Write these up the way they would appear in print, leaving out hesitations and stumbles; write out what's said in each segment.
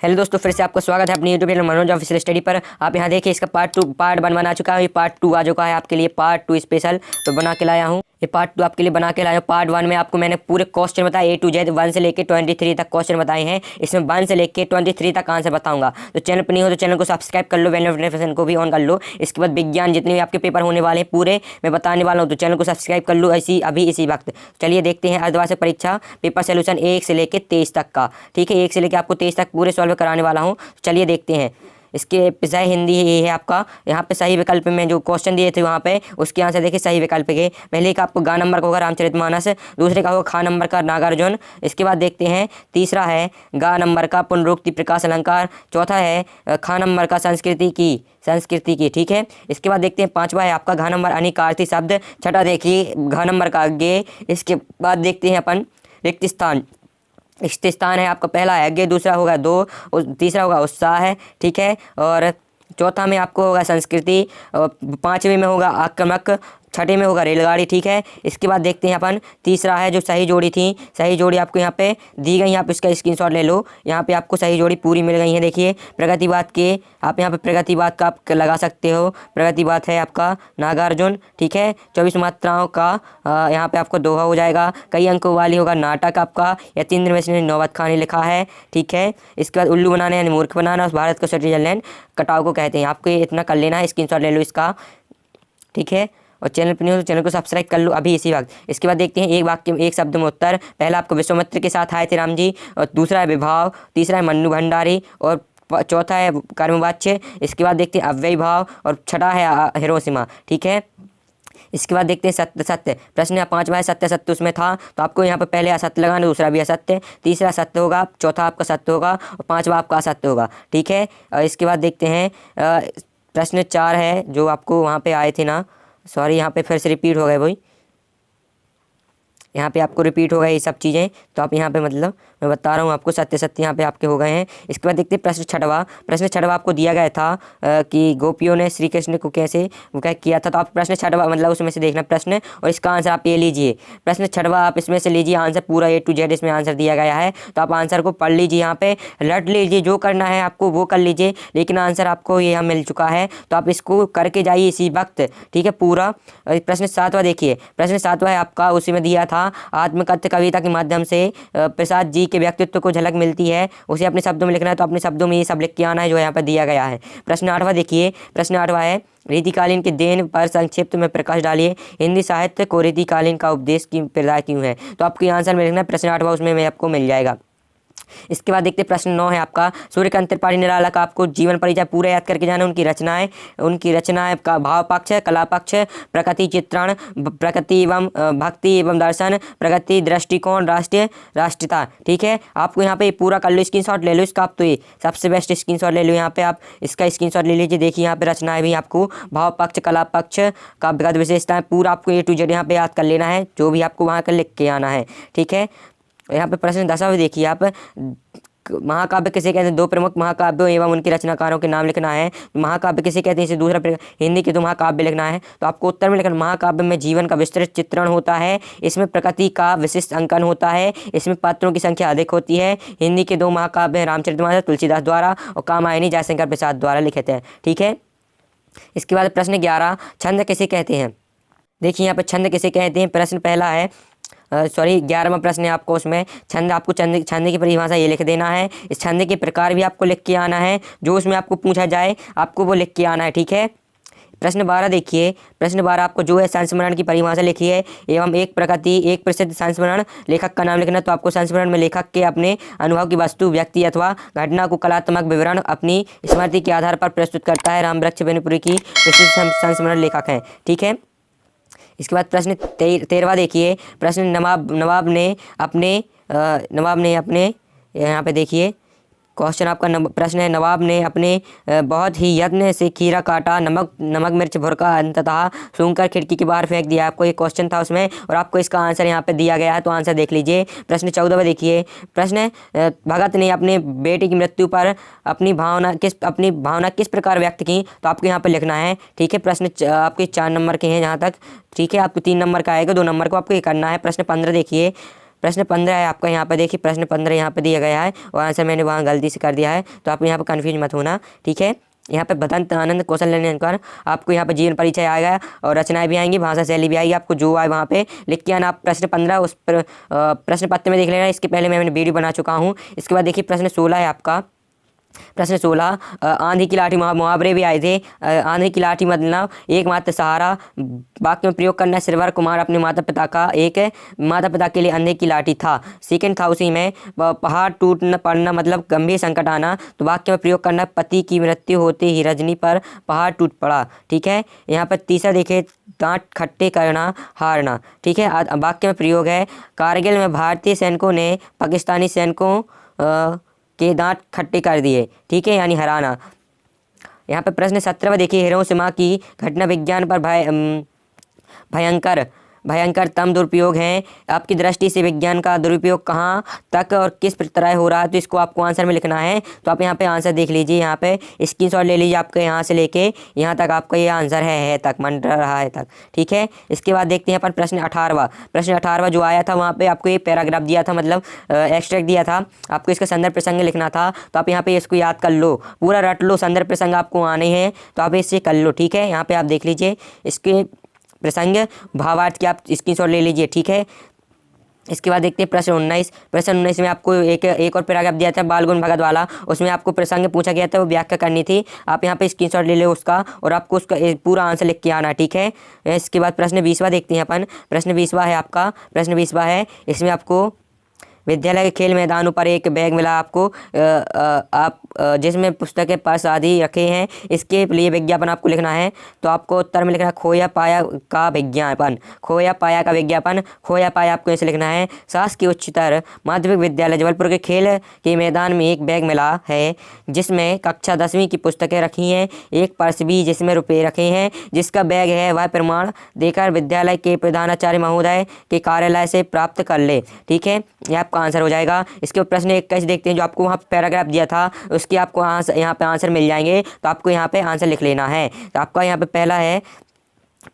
Hello दोस्तों, फिर से आपका स्वागत है अपनी YouTube channel Manoj official study पर। आप यहाँ देखिए इसका पार्ट 1 बना चुका है। ये पार्ट 2 आ चुका है आपके लिए, पार्ट 2 स्पेशल तो बना के लाया हूँ। ये पार्ट 2 आपके लिए बना के लाया हूँ। पार्ट 1 में आपको मैंने पूरे क्वेश्चन बताए A to Z 1 से लेकर 23 तक क्वेश्चन बताए हैं। इसमें 1 से लेकर 23 तक आंसर बताऊंगा। तो चैनल पर नहीं हो तो चैनल को सब्सक्राइब कर लो, बेल नोटिफिकेशन को भी ऑन कर लो। इसके बाद विज्ञान जितने भी आपके पेपर होने वाले हैं पूरे मैं बताने वाला हूँ, तो चैनल को सब्सक्राइब कर लो इसी वक्त। चलिए देखते हैं अर्धवार्षिक परीक्षा पेपर सोल्यूशन 1 से लेकर 23 तक का। ठीक है, 1 से लेकर आपको 23 तक पूरे सॉल्व कराने वाला हूँ। चलिए देखते हैं। इसके विषय हिंदी ये है आपका। यहाँ पे सही विकल्प में जो क्वेश्चन दिए थे वहाँ पे उसके आंसर देखिए सही विकल्प के। पहले का आपको गा नंबर का होगा रामचरितमानस, दूसरे का होगा खा नंबर का नागार्जुन। इसके बाद देखते हैं तीसरा है गा नंबर का पुनरुक्ति प्रकाश अलंकार, चौथा है खा नंबर का संस्कृति की। ठीक है, इसके बाद देखते हैं पांचवा है आपका घा नंबर अनिकार्थी शब्द, छठा देखिए घा नंबर का गे। इसके बाद देखते हैं अपन रिक्त स्थान है आपका, पहला है अज्ञे, दूसरा होगा दो, तीसरा होगा उत्साह है। ठीक है, और चौथा में आपको होगा संस्कृति, और पांचवें में होगा आक्रमक, छठे में होगा रेलगाड़ी। ठीक है, इसके बाद देखते हैं अपन तीसरा है जो सही जोड़ी थी। सही जोड़ी आपको यहाँ पे दी गई, यहाँ पे इसका स्क्रीनशॉट ले लो। यहाँ पे आपको सही जोड़ी पूरी मिल गई है। देखिए प्रगतिवाद के आप यहाँ पे प्रगतिवाद का आप लगा सकते हो। प्रगतिवाद है आपका नागार्जुन। ठीक है, 24 मात्राओं का यहाँ पे आपको दोहा हो जाएगा। कई अंकों वाली होगा नाटक आपका यतीन्द्र मिश्र ने नौबत खानी लिखा है। ठीक है, इसके बाद उल्लू बनाने यानी मूर्ख बनाना, भारत को स्विट्जरलैंड कटाव को कहते हैं। आपको ये इतना कर लेना है, स्क्रीनशॉट ले लो इसका। ठीक है, और चैनल पर नहीं हो तो चैनल को सब्सक्राइब कर लो अभी इसी वक्त। इसके बाद देखते हैं एक वाक्य में एक शब्द में उत्तर। पहला आपको विश्वामित्र के साथ आए थे राम जी, और दूसरा है विभाव, तीसरा है मन्नू भंडारी, और चौथा है कर्मवाच्य। इसके बाद देखते हैं अव्ययी भाव, और छठा है हिरोशिमा। ठीक है, इसके बाद देखते हैं सत्य। प्रश्न 5वां है सत्य उसमें था, तो आपको यहाँ पर पहले असत्य लगाना, दूसरा भी असत्य, तीसरा सत्य होगा, चौथा आपका सत्य होगा, और 5वां आपका असत्य होगा। ठीक है, इसके बाद देखते हैं प्रश्न 4 है जो आपको वहाँ पे आए थे ना, सॉरी यहाँ पे फिर से रिपीट हो गए भाई, यहाँ पे आपको रिपीट हो गए ये सब चीज़ें। तो आप यहाँ पे मतलब मैं बता रहा हूँ आपको सत्य यहाँ पे आपके हो गए हैं। इसके बाद देखते हैं प्रश्न छठवा आपको दिया गया था कि गोपियों ने श्री कृष्ण को कैसे क्या किया था। तो आप प्रश्न छठवा मतलब उसमें से देखना प्रश्न, और इसका आंसर आप ये लीजिए। प्रश्न छठवा आप इसमें से लीजिए आंसर पूरा A to Z इसमें आंसर दिया गया है। तो आप आंसर को पढ़ लीजिए, यहाँ पे रट लीजिए, जो करना है आपको वो कर लीजिए, लेकिन आंसर आपको यहाँ मिल चुका है। तो आप इसको करके जाइए इसी वक्त। ठीक है, पूरा। प्रश्न 7वां देखिए, प्रश्न 7वां है आपका, उसी में दिया था आत्मकथ्य कविता के माध्यम से प्रसाद जी के व्यक्तित्व को झलक मिलती है, उसे अपने शब्दों में लिखना है। तो अपने शब्दों में ये सब लिख के आना है जो यहाँ पर दिया गया है। प्रश्न 8वां देखिए, प्रश्न 8वां है रीतिकालीन के देन पर संक्षिप्त में प्रकाश डालिए। हिंदी साहित्य को रीतिकालीन का उपदेश की प्रदाय क्यों है। तो आपको आंसर में लिखना है प्रश्न 8वां, उसमें मैं आपको मिल जाएगा। इसके बाद देखते हैं प्रश्न 9 है आपका सूर्यकांत त्रिपाठी निराला का आपको जीवन परिचय पूरा याद करके जाना। उनकी रचनाएं का भाव पक्ष, कला पक्ष, प्रकृति चित्रण, प्रकृति एवं भक्ति एवं दर्शन, प्रगति दृष्टिकोण, राष्ट्रीयता। ठीक है, आपको यहाँ पे पूरा कर लो, स्क्रीनशॉट ले लो इसका। आप तो ये सबसे बेस्ट स्क्रीनशॉट ले लो, यहाँ पे आप इसका स्क्रीनशॉट ले लीजिए। देखिए यहाँ पे रचनाएं भी आपको भाव पक्ष, कला पक्ष का विशेषताएं पूरा आपको A to Z यहाँ पे याद कर लेना है, जो भी आपको वहाँ कर लिख के आना है। ठीक है, यहाँ पे प्रश्न 10वां देखिए आप, महाकाव्य किसे कहते हैं। दो प्रमुख महाकाव्यों एवं उनके रचनाकारों के नाम लिखना है। महाकाव्य किसे कहते हैं, इसे दूसरा हिंदी के 2 महाकाव्य लिखना है। तो आपको उत्तर में लिखना महाकाव्य में जीवन का विस्तृत चित्रण होता है, इसमें प्रकृति का विशिष्ट अंकन होता है, इसमें पात्रों की संख्या अधिक होती है। हिंदी के 2 महाकाव्य हैं रामचरितमानस तुलसीदास द्वारा और कामायनी जयशंकर प्रसाद द्वारा लिखे थे। ठीक है, इसके बाद प्रश्न 11 छंद किसे कहते हैं। देखिए यहाँ पर छंद किसे कहते हैं। प्रश्न पहला है 11वां प्रश्न है आपको, उसमें छंद आपको छंद की परिभाषा ये लिख देना है। इस छंद के प्रकार भी आपको लिख के आना है, जो उसमें आपको पूछा जाए आपको वो लिख के आना है। ठीक है, प्रश्न 12 देखिए, प्रश्न 12 आपको जो है संस्मरण की परिभाषा लिखी है एवं एक प्रसिद्ध संस्मरण लेखक का नाम लिखना। तो आपको संस्मरण में लेखक के अपने अनुभव की वस्तु, व्यक्ति अथवा घटना को कलात्मक विवरण अपनी स्मृति के आधार पर प्रस्तुत करता है। रामवृक्ष बेनीपुरी की प्रसिद्ध संस्मरण लेखक हैं। ठीक है, इसके बाद प्रश्न 13वां देखिए, प्रश्न नवाब ने अपने यहाँ पे देखिए क्वेश्चन आपका प्रश्न है नवाब ने अपने बहुत ही यत्न से खीरा काटा, नमक मिर्च भुरका, अंततः सूंघकर खिड़की के बाहर फेंक दिया। आपको ये क्वेश्चन था उसमें, और आपको इसका आंसर यहाँ पे दिया गया है। तो आंसर देख लीजिए। प्रश्न 14वां देखिए, प्रश्न भगत ने अपने बेटे की मृत्यु पर अपनी भावना किस प्रकार व्यक्त की। तो आपको यहाँ पर लिखना है। ठीक है, प्रश्न आपके 4 नंबर के हैं जहाँ तक। ठीक है, आपको 3 नंबर का आएगा, 2 नंबर को आपको ये करना है। प्रश्न 15 देखिए, प्रश्न 15 है आपका, यहाँ पर देखिए प्रश्न 15 यहाँ पर दिया गया है और आंसर मैंने वहाँ गलती से कर दिया है, तो आप यहाँ पर कन्फ्यूज मत होना, ठीक है। यहाँ पे बदंत आनंद कौशल लेने पर आपको यहाँ पे जीवन परिचय आएगा और रचनाएं भी आएंगी, भाषा शैली भी आएगी, आपको जो आए वहाँ पे लिख के आना। आप प्रश्न 15 उस पर प्रश्न पत्र में देख लेना, इसके पहले मैंने वीडियो बना चुका हूँ। इसके बाद देखिए प्रश्न 16 है आपका। प्रश्न 16 आंधी की लाठी, मुहावरे भी आए थे। आंधी की लाठी मतलब एकमात्र सहारा, वाक्य में प्रयोग करना। श्रवण कुमार अपने माता पिता के लिए अंधे की लाठी था। सेकंड था उसी में पहाड़ टूटना पड़ना मतलब गंभीर संकट आना, तो वाक्य में प्रयोग करना। पति की मृत्यु होते ही रजनी पर पहाड़ टूट पड़ा, ठीक है। यहाँ पर तीसरा देखे दांत खट्टे करना हारना, ठीक है। वाक्य में प्रयोग है कारगिल में भारतीय सैनिकों ने पाकिस्तानी सैनिकों के दांत खट्टे कर दिए, ठीक है, यानी हराना। यहाँ पे प्रश्न 17 देखिए हिरोशिमा की घटना विज्ञान पर भयंकरतम दुरुपयोग हैं। आपकी दृष्टि से विज्ञान का दुरुपयोग कहाँ तक और किस तरह हो रहा है, तो इसको आपको आंसर में लिखना है। तो आप यहाँ पे आंसर देख लीजिए, यहाँ पे स्क्रीनशॉट ले लीजिए, आपके यहाँ से लेके यहाँ तक आपका ये आंसर है तक मंडरा रहा है तक, ठीक है। इसके बाद देखते हैं अपन प्रश्न 18वां। प्रश्न 18वां जो आया था वहाँ पे आपको ये पैराग्राफ दिया था, मतलब एक्सट्रैक्ट दिया था, आपको इसका संदर्भ प्रसंग लिखना था। तो आप यहाँ पे इसको याद कर लो, पूरा रट लो, संदर्भ प्रसंग आपको आने हैं तो आप इससे कर लो, ठीक है। यहाँ पे आप देख लीजिए इसके प्रसंग भावार्थ की आप स्क्रीनशॉट ले लीजिए, ठीक है। इसके बाद देखते हैं प्रश्न 19। प्रश्न 19 में आपको एक और पैराग्राफ दिया था बाल गुण भगत वाला, उसमें आपको प्रसंग पूछा गया था, वो व्याख्या करनी थी। आप यहाँ पे स्क्रीनशॉट ले लो उसका और आपको उसका पूरा आंसर लिख के आना, ठीक है। इसके बाद प्रश्न 20वां देखते हैं अपन। प्रश्न 20वां है आपका, प्रश्न 20वां है, इसमें आपको विद्यालय के खेल मैदानों पर एक बैग मिला आपको, आप जिसमें पुस्तकें पर्स आदि रखे हैं, इसके लिए विज्ञापन आपको लिखना है। तो आपको उत्तर में लिखना है खोया पाया का विज्ञापन, खोया पाया का विज्ञापन, खोया पाया आपको ऐसे लिखना है। शासकीय उच्चतर माध्यमिक विद्यालय जबलपुर के खेल के मैदान में एक बैग मिला है जिसमें कक्षा 10वीं की पुस्तकें रखी हैं, एक पर्स भी जिसमें रुपये रखे हैं, जिसका बैग है वह प्रमाण देकर विद्यालय के प्रधानाचार्य महोदय के कार्यालय से प्राप्त कर ले, ठीक है। यह आपका आंसर हो जाएगा। इसके ऊपर प्रश्न 21 देखते हैं, जो आपको वहाँ पैराग्राफ दिया था उसके आपको आंसर यहाँ पे आंसर मिल जाएंगे, तो आपको यहाँ पे आंसर लिख लेना है। तो आपका यहाँ पे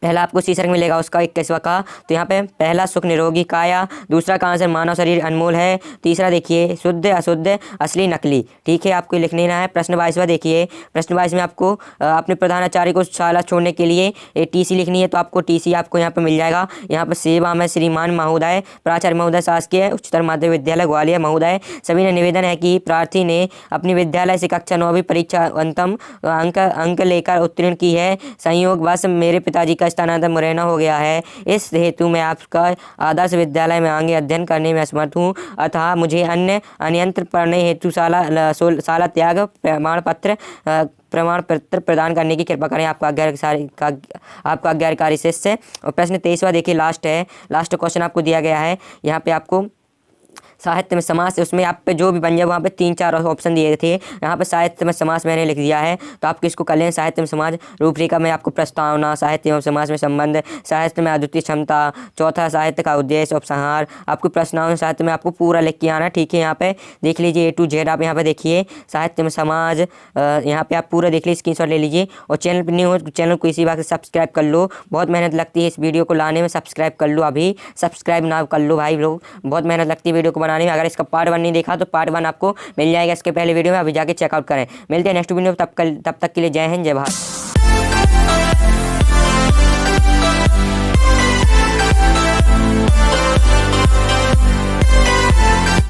पहला आपको शीर्षक मिलेगा उसका 21वां का। तो यहाँ पे पहला सुख निरोगी काया, दूसरा का आंसर मानव शरीर अनमोल है, तीसरा देखिए शुद्ध अशुद्ध असली नकली, ठीक है, आपको लिख लेना है। प्रश्न 22वां देखिए, प्रश्न 22 में आपको अपने प्रधानाचार्य को शाला छोड़ने के लिए TC लिखनी है, तो आपको TC आपको यहाँ पर मिल जाएगा। यहाँ पर सेवा में श्रीमान महोदय, प्राचार्य महोदय, शासकीय उच्चतर माध्यमिक विद्यालय ग्वालियर महोदय, सभी ने निवेदन है कि प्रार्थी ने अपनी विद्यालय से कक्षा 9वीं परीक्षा अंतिम अंक लेकर उत्तीर्ण की है, संयोगवश मेरे पिताजी का स्थानांतरण मुरैना हो गया है, इस हेतु मैं आपका आदर्श विद्यालय में आगे अध्ययन करने में असमर्थ हूँ, अतः मुझे अन्यंत्र पढ़ने हेतु शाला त्याग प्रमाण पत्र प्रदान करने की कृपा करें, आपका आज्ञाकारी शिष्य। और प्रश्न 23वां देखिए, लास्ट क्वेश्चन आपको दिया गया है। यहाँ पे आपको साहित्य में समास, उसमें आप पे जो भी बन जाए वहाँ पे 3-4 ऑप्शन दिए थे, यहाँ पे साहित्य में समास मैंने लिख दिया है, तो आपको इसको कर लें। साहित्य में समाज रूपरेखा में आपको प्रस्तावना, साहित्य एवं समाज में संबंध, साहित्य में अद्वितीय क्षमता, चौथा साहित्य का उद्देश्य उपसंहार, आपको प्रश्नावली साहित्य में आपको पूरा लिख के आना, ठीक है। यहाँ पे देख लीजिए A to Z आप यहाँ पे देखिए साहित्य में समाज, यहाँ पे आप पूरा देख लीजिए, स्क्रीनशॉट ले लीजिए। और चैनल पर न्यू हो चैनल को इसी बात से सब्सक्राइब कर लो, बहुत मेहनत लगती है इस वीडियो को लाने में, सब्सक्राइब कर लो, अभी सब्सक्राइब ना कर लो भाई लोग, बहुत मेहनत लगती है वीडियो को बनाने में। अगर इसका पार्ट 1 नहीं देखा तो पार्ट 1 आपको मिल जाएगा इसके पहले वीडियो में, अभी जाके चेकआउट करें। मिलते हैं नेक्स्ट वीडियो में, तब तक के लिए जय हिंद, जय भारत।